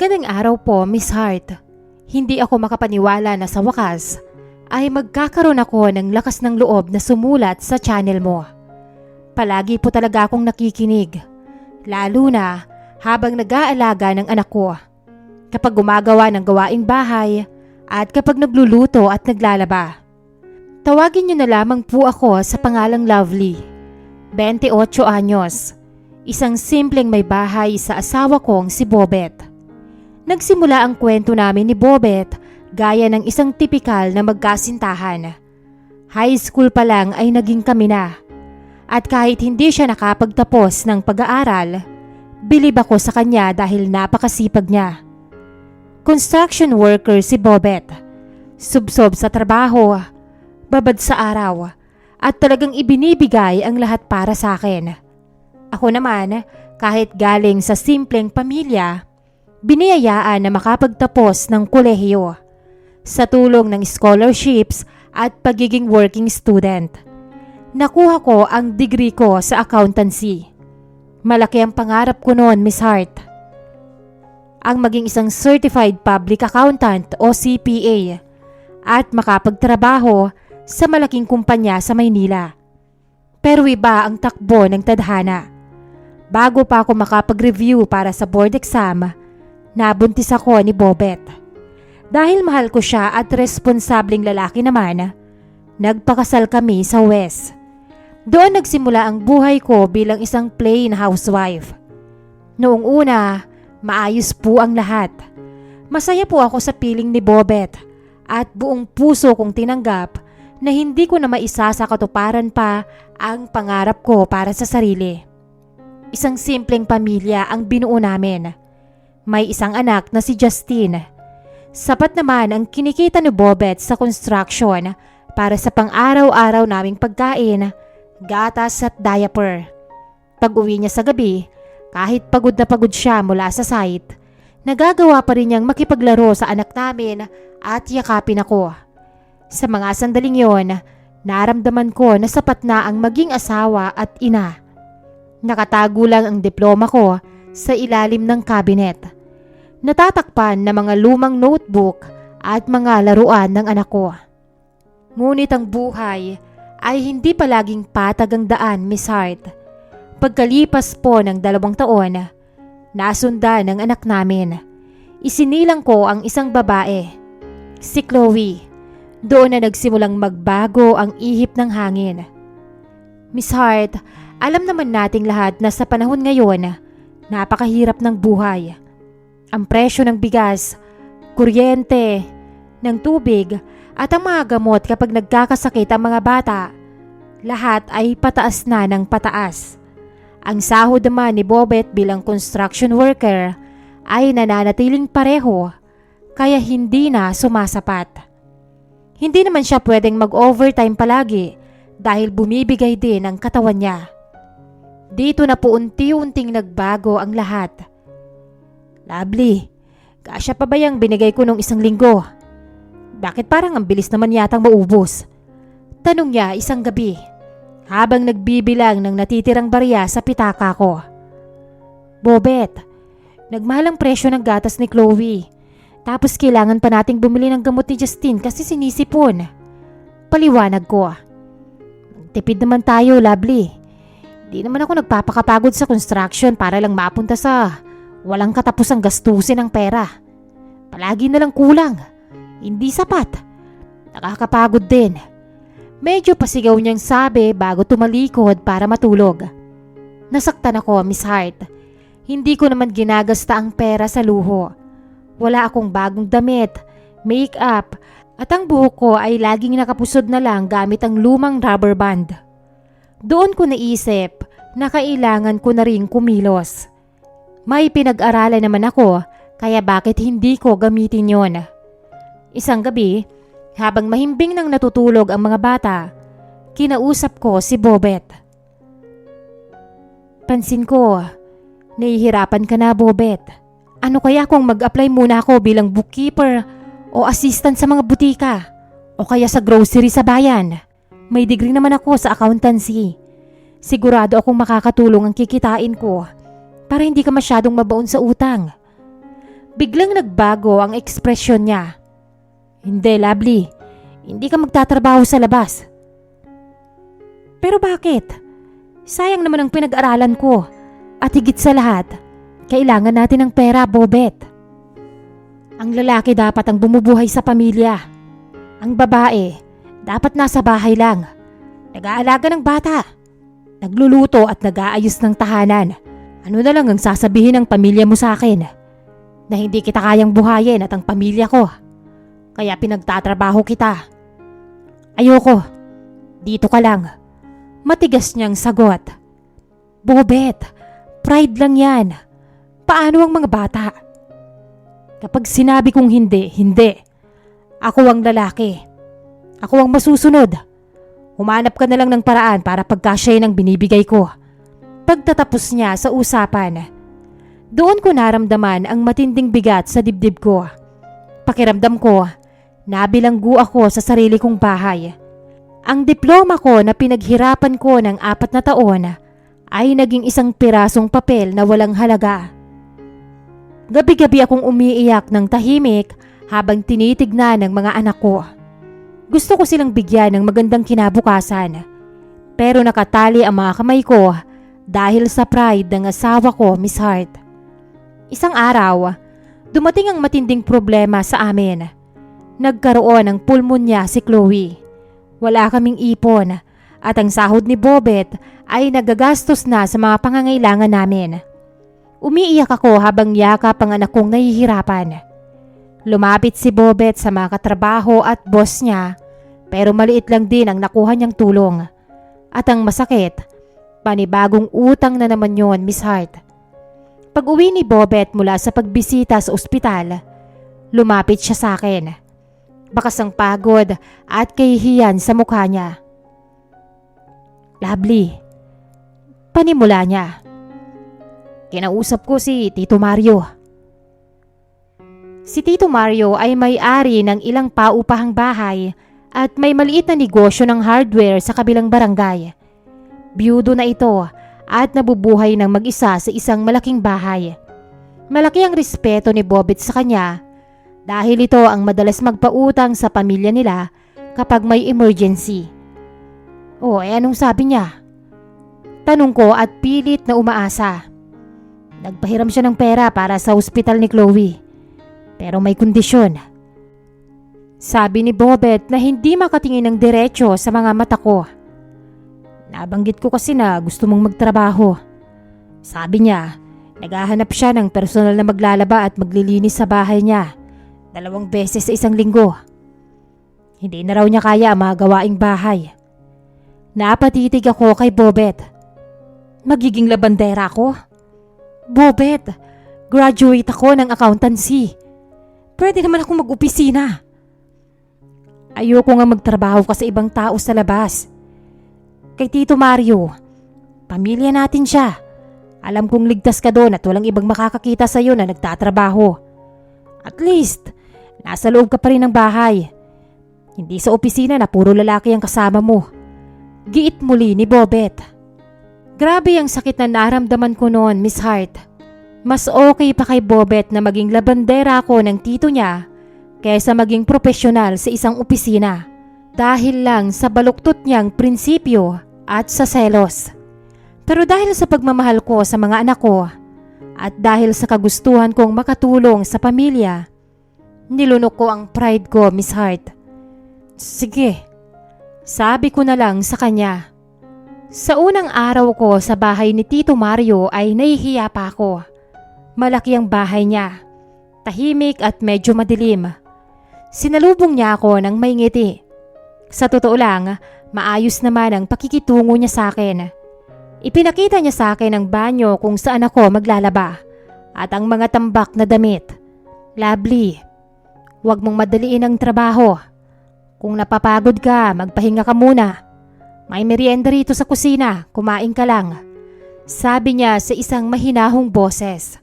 Magandang araw po, Miss Hart. Hindi ako makapaniwala na sa wakas ay magkakaroon ako ng lakas ng loob na sumulat sa channel mo. Palagi po talaga akong nakikinig, lalo na habang nag-aalaga ng anak ko. Kapag gumagawa ng gawaing bahay at kapag nagluluto at naglalaba. Tawagin niyo na lamang po ako sa pangalang Lovely, 28 anyos. Isang simpleng may bahay sa asawa kong si Bobet. Nagsimula ang kwento namin ni Bobet gaya ng isang tipikal na magkasintahan. High school pa lang ay naging kami na. At kahit hindi siya nakapagtapos ng pag-aaral, bilib ako sa kanya dahil napakasipag niya. Construction worker si Bobet. Subsob sa trabaho, babad sa araw, at talagang ibinibigay ang lahat para sa akin. Ako naman, kahit galing sa simpleng pamilya, biniyayaan na makapagtapos ng kolehiyo sa tulong ng scholarships at pagiging working student. Nakuha ko ang degree ko sa accountancy. Malaki ang pangarap ko noon, Miss Hart. Ang maging isang certified public accountant o CPA at makapagtrabaho sa malaking kumpanya sa Maynila. Pero iba ang takbo ng tadhana. Bago pa ako makapag-review para sa board exam, nabuntis ako ni Bobet. Dahil mahal ko siya at responsableng lalaki naman, nagpakasal kami sa West. Doon nagsimula ang buhay ko bilang isang plain housewife. Noong una, maayos po ang lahat. Masaya po ako sa piling ni Bobet at buong puso kong tinanggap na hindi ko na maisa sa katuparan pa ang pangarap ko para sa sarili. Isang simpleng pamilya ang binuo namin. May isang anak na si Justine. Sapat naman ang kinikita ni Bobet sa construction para sa pang-araw-araw naming pagkain, gatas at diaper. Pag-uwi niya sa gabi, kahit pagod na pagod siya mula sa site, nagagawa pa rin niyang makipaglaro sa anak namin at yakapin ako. Sa mga sandaling yon, naramdaman ko na sapat na ang maging asawa at ina. Nakatago lang ang diploma ko sa ilalim ng cabinet. Natatakpan na mga lumang notebook at mga laruan ng anak ko. Ngunit ang buhay ay hindi palaging patag ang daan, Miss Hart. Pagkalipas po ng 2 taon, nasundan ng anak namin. Isinilang ko ang isang babae, si Chloe. Doon na nagsimulang magbago ang ihip ng hangin. Miss Hart, alam naman nating lahat na sa panahon ngayon, napakahirap ng buhay. Ang presyo ng bigas, kuryente, ng tubig at ang mga gamot kapag nagkakasakit ang mga bata, lahat ay pataas na ng pataas. Ang sahod naman ni Bobet bilang construction worker ay nananatiling pareho kaya hindi na sumasapat. Hindi naman siya pwedeng mag-overtime palagi dahil bumibigay din ang katawan niya. Dito na po unti-unting nagbago ang lahat. Lovely, kasya pa ba yung binigay ko nung 1 linggo? Bakit parang ang bilis naman yatang maubos? Tanong niya isang gabi habang nagbibilang ng natitirang barya sa pitaka ko. Bobet, nagmahal ang presyo ng gatas ni Chloe. Tapos kailangan pa nating bumili ng gamot ni Justine kasi sinisipon. Paliwanag ko. Tipid naman tayo, Lovely. Di naman ako nagpapakapagod sa construction para lang mapunta sa walang katapusang gastusin ng pera. Palagi na lang kulang. Hindi sapat. Nakakapagod din. Medyo pasigaw niyang sabi bago tumalikod para matulog. Nasaktan ako, Miss Hart. Hindi ko naman ginagasta ang pera sa luho. Wala akong bagong damit, make-up, at ang buhok ko ay laging nakapusod na lang gamit ang lumang rubber band. Doon ko naisip na kailangan ko na rin kumilos. May pinag-aralan naman ako, kaya bakit hindi ko gamitin yon? Isang gabi, habang mahimbing nang natutulog ang mga bata, kinausap ko si Bobet. Pansin ko, nahihirapan ka na, Bobet. Ano kaya kung mag-apply muna ako bilang bookkeeper o assistant sa mga butika o kaya sa grocery sa bayan? May degree naman ako sa accountancy. Sigurado akong makakatulong ang kikitain ko para hindi ka masyadong mabaon sa utang. Biglang nagbago ang ekspresyon niya. Hindi, Lovely. Hindi ka magtatrabaho sa labas. Pero bakit? Sayang naman ang pinag-aralan ko. At higit sa lahat, kailangan natin ng pera, Bobet. Ang lalaki dapat ang bumubuhay sa pamilya. Ang babae, dapat nasa bahay lang. Nag-aalaga ng bata. Nagluluto at nag-aayos ng tahanan. Ano na lang ang sasabihin ng pamilya mo sa akin? Na hindi kita kayang buhayin at ang pamilya ko. Kaya pinagtatrabaho kita. Ayoko. Dito ka lang. Matigas niyang sagot. Bobet, pride lang yan. Paano ang mga bata? Kapag sinabi kong hindi, hindi. Ako ang lalaki. Ako ang masusunod. Humanap ka na lang ng paraan para pagkasyahin ang binibigay ko. Pagtatapos niya sa usapan, doon ko naramdaman ang matinding bigat sa dibdib ko. Pakiramdam ko, nabilanggo ako sa sarili kong bahay. Ang diploma ko na pinaghirapan ko ng 4 na taon ay naging isang pirasong papel na walang halaga. Gabi-gabi akong umiiyak ng tahimik habang tinitignan ng mga anak ko. Gusto ko silang bigyan ng magandang kinabukasan. Pero nakatali ang mga kamay ko dahil sa pride ng asawa ko, Miss Hart. Isang araw, dumating ang matinding problema sa amin. Nagkaroon ng pulmonya si Chloe. Wala kaming ipon at ang sahod ni Bobet ay nagagastos na sa mga pangangailangan namin. Umiiyak ako habang yakap ang anak kong nahihirapan. Lumapit si Bobet sa mga katrabaho at boss niya pero maliit lang din ang nakuha niyang tulong. At ang masakit, panibagong utang na naman yon, Miss Hart. Pag uwi ni Bobet mula sa pagbisita sa ospital, lumapit siya sa akin. Bakas ang pagod at kahihiyan sa mukha niya. Lovely, panimula niya. Kinausap ko si Tito Mario. Si Tito Mario ay may-ari ng ilang paupahang bahay at may maliit na negosyo ng hardware sa kabilang barangay. Biyudo na ito at nabubuhay ng mag-isa sa isang malaking bahay. Malaki ang respeto ni Bobet sa kanya dahil ito ang madalas magpautang sa pamilya nila kapag may emergency. Anong sabi niya? Tanong ko at pilit na umaasa. Nagpahiram siya ng pera para sa ospital ni Chloe. Pero may kondisyon. Sabi ni Bobet na hindi makatingin ng diretsyo sa mga mata ko. Nabanggit ko kasi na gusto mong magtrabaho. Sabi niya, naghahanap siya ng personal na maglalaba at maglilinis sa bahay niya 2 beses sa isang linggo. Hindi na raw niya kaya ang mga gawaing bahay. Napatitig ako kay Bobet. Magiging labandera ako? Bobet, graduate ako ng accountancy. Pwede naman akong mag-opisina. Ayoko nga magtrabaho ka sa ibang tao sa labas. Kay Tito Mario, pamilya natin siya. Alam kong ligtas ka doon at walang ibang makakakita sa iyo na nagtatrabaho. At least, nasa loob ka pa rin ng bahay. Hindi sa opisina na puro lalaki ang kasama mo. Giit muli ni Bobet. Grabe ang sakit na naramdaman ko noon, Miss Hart. Mas okay pa kay Bobet na maging labandera ako ng tito niya kaysa maging profesional sa isang opisina dahil lang sa baluktot niyang prinsipyo at sa selos. Pero dahil sa pagmamahal ko sa mga anak ko at dahil sa kagustuhan kong makatulong sa pamilya, nilunok ko ang pride ko, Miss Hart. Sige, sabi ko na lang sa kanya. Sa unang araw ko sa bahay ni Tito Mario ay nahihiya pa ako. Malaki ang bahay niya, tahimik at medyo madilim. Sinalubong niya ako ng may ngiti. Sa totoo lang, maayos naman ang pakikitungo niya sa akin. Ipinakita niya sa akin ang banyo kung saan ako maglalaba at ang mga tambak na damit. Lovely, huwag mong madaliin ang trabaho. Kung napapagod ka, magpahinga ka muna. May merienda rito sa kusina, kumain ka lang. Sabi niya sa isang mahinahong boses.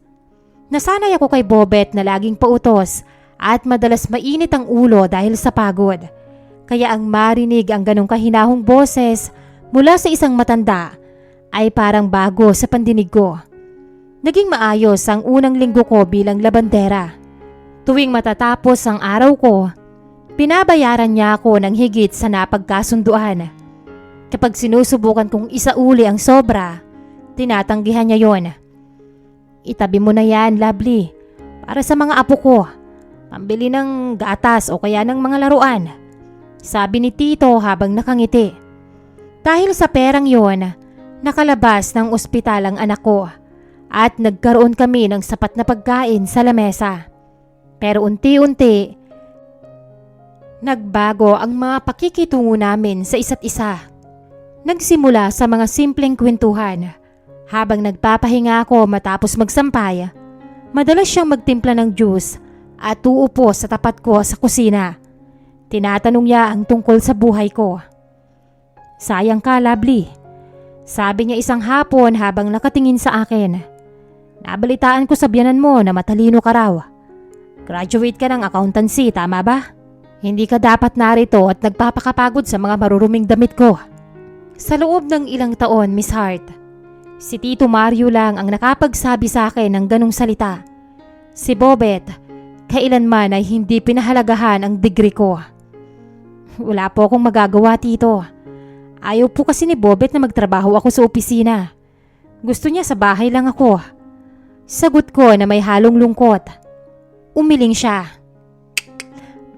Nasanay ako kay Bobet na laging pautos at madalas mainit ang ulo dahil sa pagod. Kaya ang marinig ang ganong kahinahong boses mula sa isang matanda ay parang bago sa pandinig ko. Naging maayos ang unang linggo ko bilang labandera. Tuwing matatapos ang araw ko, pinabayaran niya ako ng higit sa napagkasunduan. Kapag sinusubukan kong isauli ang sobra, tinatanggihan niya yon. Itabi mo na yan, Lovely, para sa mga apo ko. Pambili ng gatas o kaya ng mga laruan, sabi ni Tito habang nakangiti. Dahil sa perang yon, nakalabas ng ospital ang anak ko at nagkaroon kami ng sapat na pagkain sa lamesa. Pero unti-unti, nagbago ang mga pakikitungo namin sa isa't isa. Nagsimula sa mga simpleng kwentuhan. Habang nagpapahinga ako matapos magsampay, madalas siyang magtimpla ng juice at uupo sa tapat ko sa kusina. Tinatanong niya ang tungkol sa buhay ko. Sayang ka, Lovely, sabi niya isang hapon habang nakatingin sa akin. Nabalitaan ko sa biyanan mo na matalino ka raw. Graduate ka ng accountancy, tama ba? Hindi ka dapat narito at nagpapakapagod sa mga maruruming damit ko. Sa loob ng ilang taon, Miss Hart, si Tito Mario lang ang nakapagsabi sa akin ng ganong salita. Si Bobet, kailanman ay hindi pinahalagahan ang degree ko. Wala po akong magagawa, Tito. Ayaw po kasi ni Bobet na magtrabaho ako sa opisina. Gusto niya sa bahay lang ako. Sagot ko na may halong lungkot. Umiling siya.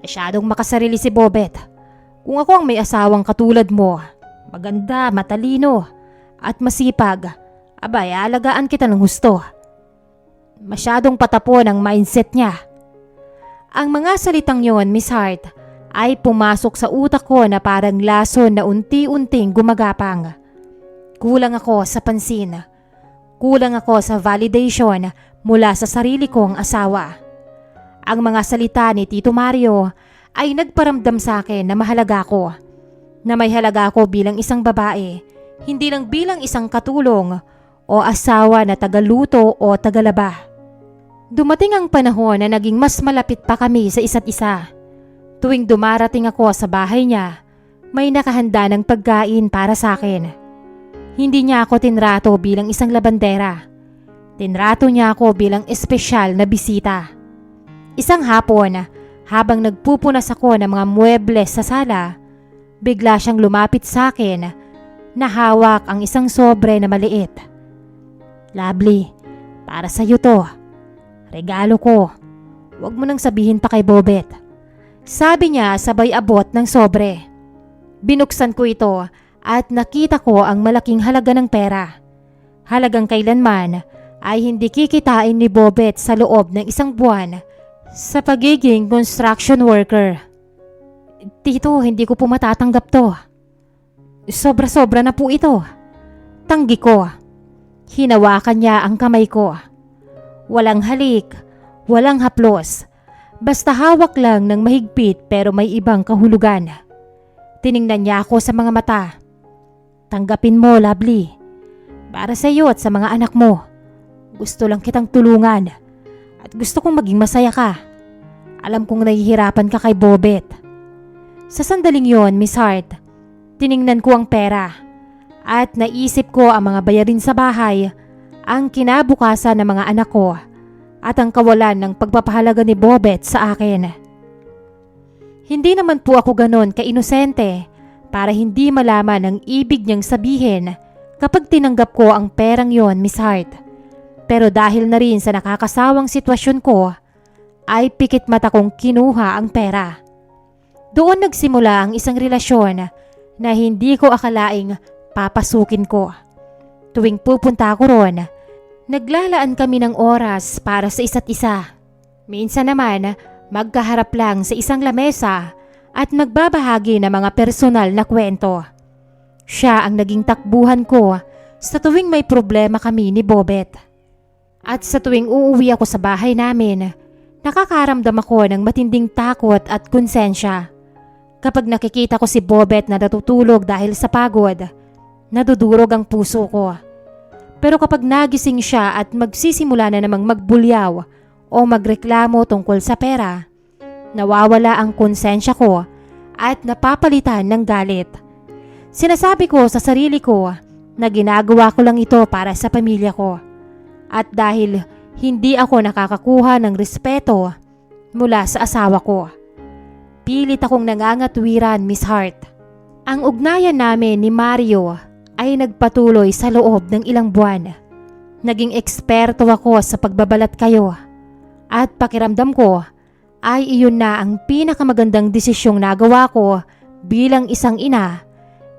Masyadong makasarili si Bobet. Kung ako ang may asawang katulad mo, maganda, matalino, at masipag, abay, alagaan kita ng husto. Masyadong patapon ang mindset niya. Ang mga salitang yon, Miss Hart, ay pumasok sa utak ko na parang lason na unti-unting gumagapang. Kulang ako sa pansin. Kulang ako sa validation mula sa sarili kong asawa. Ang mga salita ni Tito Mario ay nagparamdam sa akin na mahalaga ko. Na may halaga ako bilang isang babae, hindi lang bilang isang katulong o asawa na tagaluto o tagalaba. Dumating ang panahon na naging mas malapit pa kami sa isa't isa. Tuwing dumarating ako sa bahay niya, may nakahanda ng pagkain para sa akin. Hindi niya ako tinrato bilang isang labandera. Tinrato niya ako bilang espesyal na bisita. Isang hapon, habang nagpupunas ako ng mga muebles sa sala, bigla siyang lumapit sa akin na hawak ang isang sobre na maliit. Lovely, para sa iyo to. Regalo ko. Huwag mo nang sabihin pa kay Bobet. Sabi niya sabay abot ng sobre. Binuksan ko ito at nakita ko ang malaking halaga ng pera. Halagang kailanman ay hindi kikitain ni Bobet sa loob ng isang buwan sa pagiging construction worker. Tito, hindi ko po matatanggap to. Sobra-sobra na po ito. Tanggi ko. Hinawakan niya ang kamay ko. Walang halik, walang haplos. Basta hawak lang ng mahigpit pero may ibang kahulugan. Tiningnan niya ako sa mga mata. Tanggapin mo, Lovely. Para sa iyo at sa mga anak mo. Gusto lang kitang tulungan. At gusto kong maging masaya ka. Alam kong nahihirapan ka kay Bobet. Sa sandaling yon, Miss Hart, tiningnan ko ang pera. At naisip ko ang mga bayarin sa bahay, ang kinabukasan ng mga anak ko, at ang kawalan ng pagpapahalaga ni Bobet sa akin. Hindi naman po ako ganon ka-inosente para hindi malaman ang ibig niyang sabihin kapag tinanggap ko ang perang yon, Miss Hart. Pero dahil na rin sa nakakasawang sitwasyon ko, ay pikit mata kong kinuha ang pera. Doon nagsimula ang isang relasyon na hindi ko akalaing papasukin ko. Tuwing pupunta ako ron, naglalaan kami ng oras para sa isa't isa. Minsan naman, magkaharap lang sa isang lamesa at magbabahagi ng mga personal na kwento. Siya ang naging takbuhan ko sa tuwing may problema kami ni Bobet. At sa tuwing uuwi ako sa bahay namin, nakakaramdam ako ng matinding takot at konsensya. Kapag nakikita ko si Bobet na natutulog dahil sa pagod, nadudurog ang puso ko. Pero kapag nagising siya at magsisimula na namang magbulyaw o magreklamo tungkol sa pera, nawawala ang konsensya ko at napapalitan ng galit. Sinasabi ko sa sarili ko na ginagawa ko lang ito para sa pamilya ko. At dahil hindi ako nakakakuha ng respeto, mula sa asawa ko. Pilit akong nangangatwiran, Miss Hart. Ang ugnayan namin ni Mario ay nagpatuloy sa loob ng ilang buwan. Naging eksperto ako sa pagbabalat kayo at pakiramdam ko ay iyon na ang pinakamagandang desisyong nagawa ko bilang isang ina,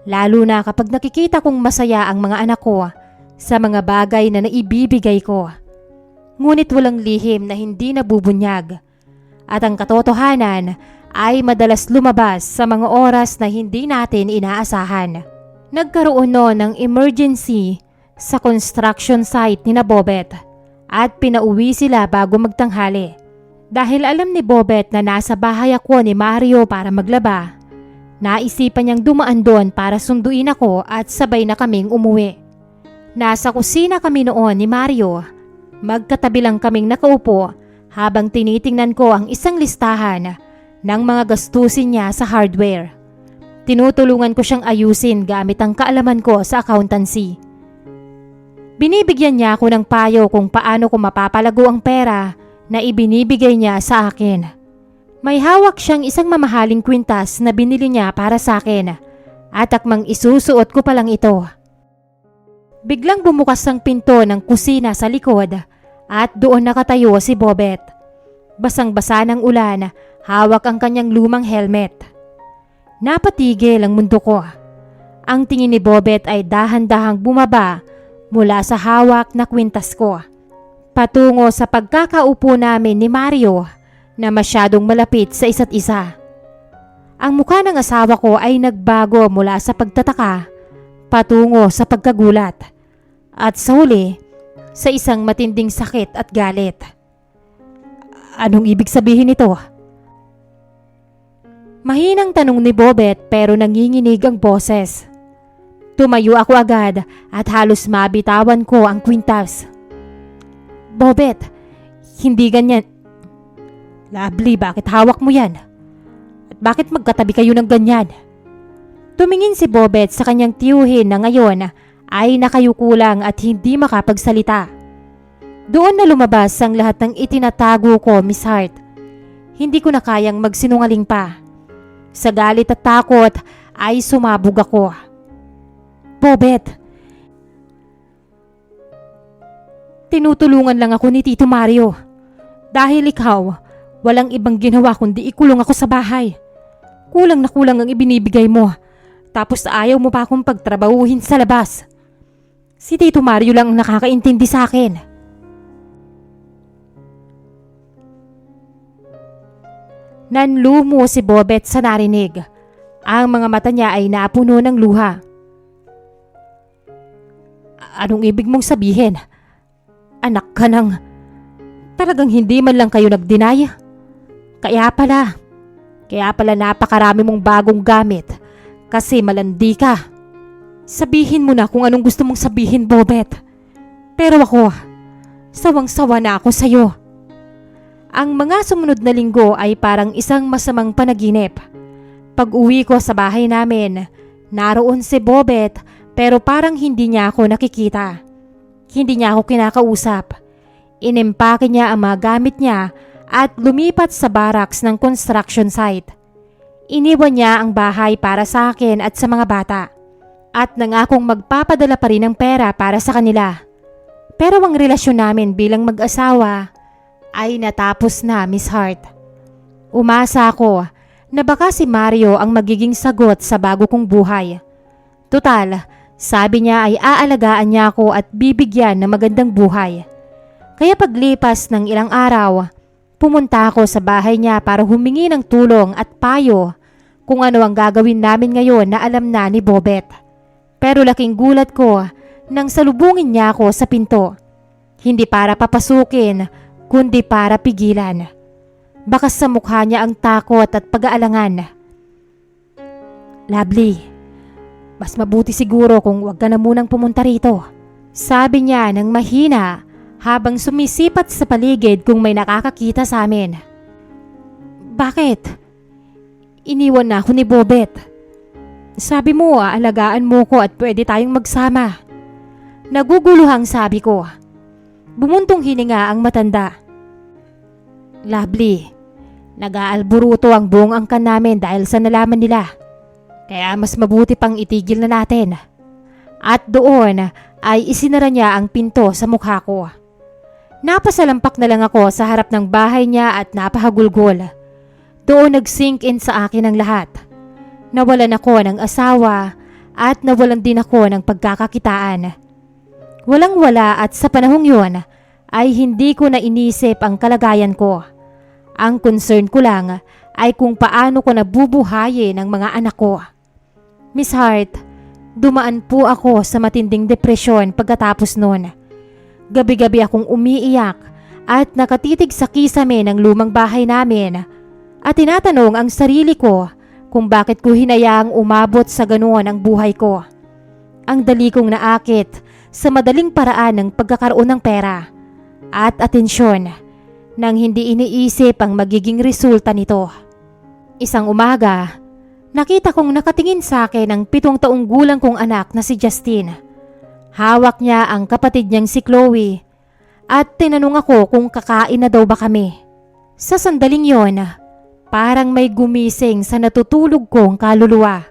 lalo na kapag nakikita kong masaya ang mga anak ko sa mga bagay na naibibigay ko. Ngunit walang lihim na hindi nabubunyag at ang katotohanan ay madalas lumabas sa mga oras na hindi natin inaasahan. Nagkaroon noon ng emergency sa construction site ni na Bobet at pinauwi sila bago magtanghali. Dahil alam ni Bobet na nasa bahay ako ni Mario para maglaba, naisipan niyang dumaan doon para sunduin ako at sabay na kaming umuwi. Nasa kusina kami noon ni Mario. Magkatabi lang kaming nakaupo habang tinitingnan ko ang isang listahan ng mga gastusin niya sa hardware. Tinutulungan ko siyang ayusin gamit ang kaalaman ko sa accountancy. Binibigyan niya ako ng payo kung paano ko mapapalago ang pera na ibinibigay niya sa akin. May hawak siyang isang mamahaling kwintas na binili niya para sa akin at akmang isusuot ko pa lang ito. Biglang bumukas ang pinto ng kusina sa likod at doon nakatayo si Bobet. Basang-basa ng ulan, hawak ang kanyang lumang helmet. Napatigil ang mundo ko. Ang tingin ni Bobet ay dahan-dahang bumaba mula sa hawak na kwintas ko, patungo sa pagkakaupo namin ni Mario na masyadong malapit sa isa't isa. Ang mukha ng asawa ko ay nagbago mula sa pagtataka patungo sa pagkagulat at sa huli sa isang matinding sakit at galit. Anong ibig sabihin nito? Mahinang tanong ni Bobet pero nanginginig ang boses. Tumayo ako agad at halos mabitawan ko ang kwintas. Bobet, hindi ganyan. Lovely, bakit hawak mo yan? At bakit magkatabi kayo ng ganyan? Tumingin si Bobet sa kanyang tiyuhin na ngayon ay nakayuko lang at hindi makapagsalita. Doon na lumabas ang lahat ng itinatago ko, Miss Hart. Hindi ko na kayang magsinungaling pa. Sa galit at takot ay sumabog ako. Bobet, tinutulungan lang ako ni Tito Mario. Dahil ikaw, walang ibang ginawa kundi ikulong ako sa bahay. Kulang na kulang ang ibinibigay mo. Tapos ayaw mo pa akong pagtrabahuhin sa labas. Si Tito Mario lang ang nakakaintindi sa akin. Nanlumo si Bobet sa narinig. Ang mga mata niya ay napuno ng luha. Anong ibig mong sabihin? Anak ka ng... Talagang hindi man lang kayo nag-deny? Kaya pala napakarami mong bagong gamit kasi malandi ka. Sabihin mo na kung anong gusto mong sabihin, Bobet. Pero ako, sawang-sawa na ako sa'yo. Ang mga sumunod na linggo ay parang isang masamang panaginip. Pag-uwi ko sa bahay namin, naroon si Bobet pero parang hindi niya ako nakikita. Hindi niya ako kinakausap. Inimpake niya ang mga gamit niya at lumipat sa barracks ng construction site. Iniwan niya ang bahay para sa akin at sa mga bata. At nangakong magpapadala pa rin ng pera para sa kanila. Pero ang relasyon namin bilang mag-asawa ay natapos na, Miss Hart. Umasa ako na baka si Mario ang magiging sagot sa bago kong buhay. Tutal, sabi niya ay aalagaan niya ako at bibigyan ng magandang buhay. Kaya paglipas ng ilang araw, pumunta ako sa bahay niya para humingi ng tulong at payo kung ano ang gagawin namin ngayon na alam na ni Bobet. Pero laking gulat ko nang salubungin niya ako sa pinto. Hindi para papasukin, kundi para pigilan. Bakas sa mukha niya ang takot at pag-aalangan. Lovely, mas mabuti siguro kung wag ka na munang pumunta rito. Sabi niya ng mahina habang sumisipat sa paligid kung may nakakakita sa amin. Bakit? Iniwan na ako ni Bobet. Sabi mo aalagaan mo ko at pwede tayong magsama. Naguguluhang sabi ko. Bumuntong hininga ang matanda. Lovely, Nag-aalburuto ang buong angkan namin dahil sa nalaman nila. Kaya mas mabuti pang itigil na natin. At doon ay isinara niya ang pinto sa mukha ko. Napasalampak na lang ako sa harap ng bahay niya at napahagulgol. Doon nag-sink in sa akin ang lahat. Nawalan ako ng asawa at nawalan din ako ng pagkakakitaan. Walang-wala at sa panahong yun ay hindi ko na inisip ang kalagayan ko. Ang concern ko lang ay kung paano ko nabubuhayin ang mga anak ko. Miss Hart, dumaan po ako sa matinding depresyon pagkatapos noon. Gabi-gabi akong umiiyak at nakatitig sa kisame ng lumang bahay namin at tinatanong ang sarili ko kung bakit ko hinayaang umabot sa ganoon ang buhay ko. Ang dali kong naakit sa madaling paraan ng pagkakaroon ng pera at atensyon nang hindi iniisip ang magiging resulta nito. Isang umaga, nakita kong nakatingin sa akin ang 7 taong gulang kong anak na si Justine. Hawak niya ang kapatid niyang si Chloe at tinanong ako kung kakain na daw ba kami. Sa sandaling yon, parang may gumising sa natutulog kong kaluluwa.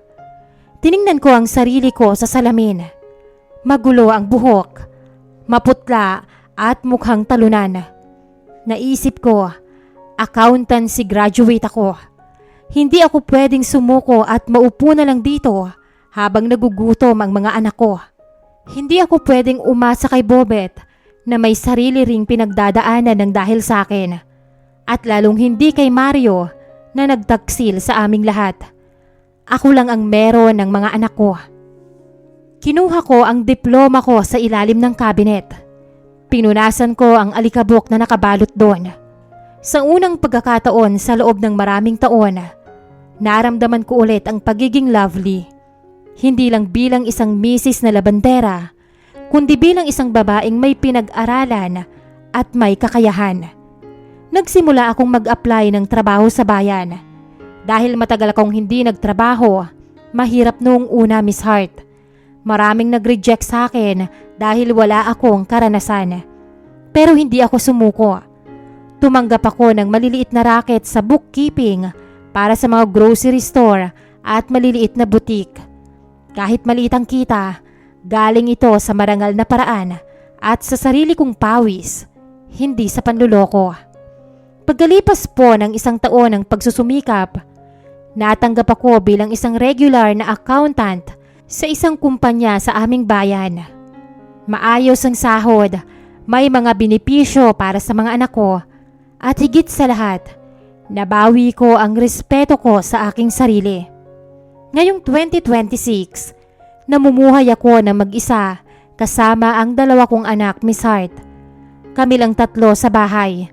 Tiningnan ko ang sarili ko sa salamin. Magulo ang buhok, maputla at mukhang talunan. Naisip ko, accountancy graduate ako. Hindi ako pwedeng sumuko at maupo na lang dito habang nagugutom ang mga anak ko. Hindi ako pwedeng umasa kay Bobet na may sarili ring pinagdadaanan ng dahil sa akin. At lalong hindi kay Mario na nagtaksil sa aming lahat. Ako lang ang meron ng mga anak ko. Kinuha ko ang diploma ko sa ilalim ng cabinet. Pinunasan ko ang alikabok na nakabalot doon. Sa unang pagkakataon sa loob ng maraming taon, naramdaman ko ulit ang pagiging lovely. Hindi lang bilang isang misis na labandera, kundi bilang isang babaeng may pinag-aralan at may kakayahan. Nagsimula akong mag-apply ng trabaho sa bayan. Dahil matagal akong hindi nagtrabaho, mahirap noong una, Miss Hart. Maraming nag-reject sa akin dahil wala akong karanasan. Pero hindi ako sumuko. Tumanggap ako ng maliliit na racket sa bookkeeping para sa mga grocery store at maliliit na boutique. Kahit maliit ang kita, galing ito sa marangal na paraan at sa sarili kong pawis, hindi sa panluloko. Pagkalipas po ng 1 taon ng pagsusumikap, natanggap ako bilang isang regular na accountant sa isang kumpanya sa aming bayan. Maayos ang sahod, may mga benepisyo para sa mga anak ko, at higit sa lahat, nabawi ko ang respeto ko sa aking sarili. Ngayong 2026, namumuhay ako na mag-isa kasama ang 2 kong anak, Miss Hart. Kami lang 3 sa bahay.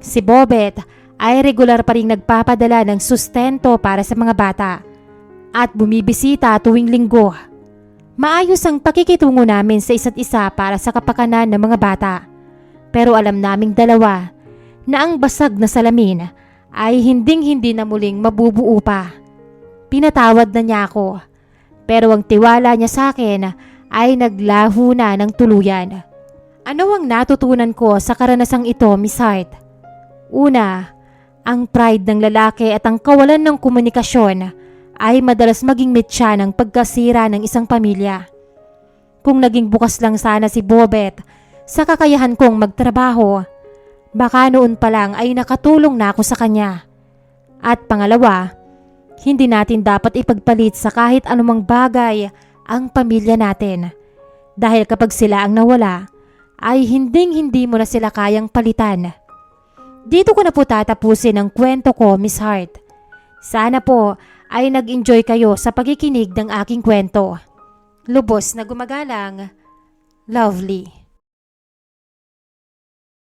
Si Bobet ay regular pa rin nagpapadala ng sustento para sa mga bata at bumibisita tuwing linggo. Maayos ang pakikitungo namin sa isa't isa para sa kapakanan ng mga bata. Pero alam naming 2 na ang basag na salamin ay hinding-hindi na muling mabubuo pa. Pinatawad na niya ako, pero ang tiwala niya sa akin ay naglaho na ng tuluyan. Ano ang natutunan ko sa karanasang ito, Miss Hart? Una, ang pride ng lalaki at ang kawalan ng komunikasyon ay madalas maging mitya ng pagkasira ng isang pamilya. Kung naging bukas lang sana si Bobet sa kakayahan kong magtrabaho, baka noon pa lang ay nakatulong na ako sa kanya. At pangalawa, hindi natin dapat ipagpalit sa kahit anumang bagay ang pamilya natin. Dahil kapag sila ang nawala, ay hinding-hindi mo na sila kayang palitan. Dito ko na po tatapusin ang kwento ko, Miss Hart. Sana po ay nag-enjoy kayo sa pakikinig ng aking kwento. Lubos na gumagalang, Lovely.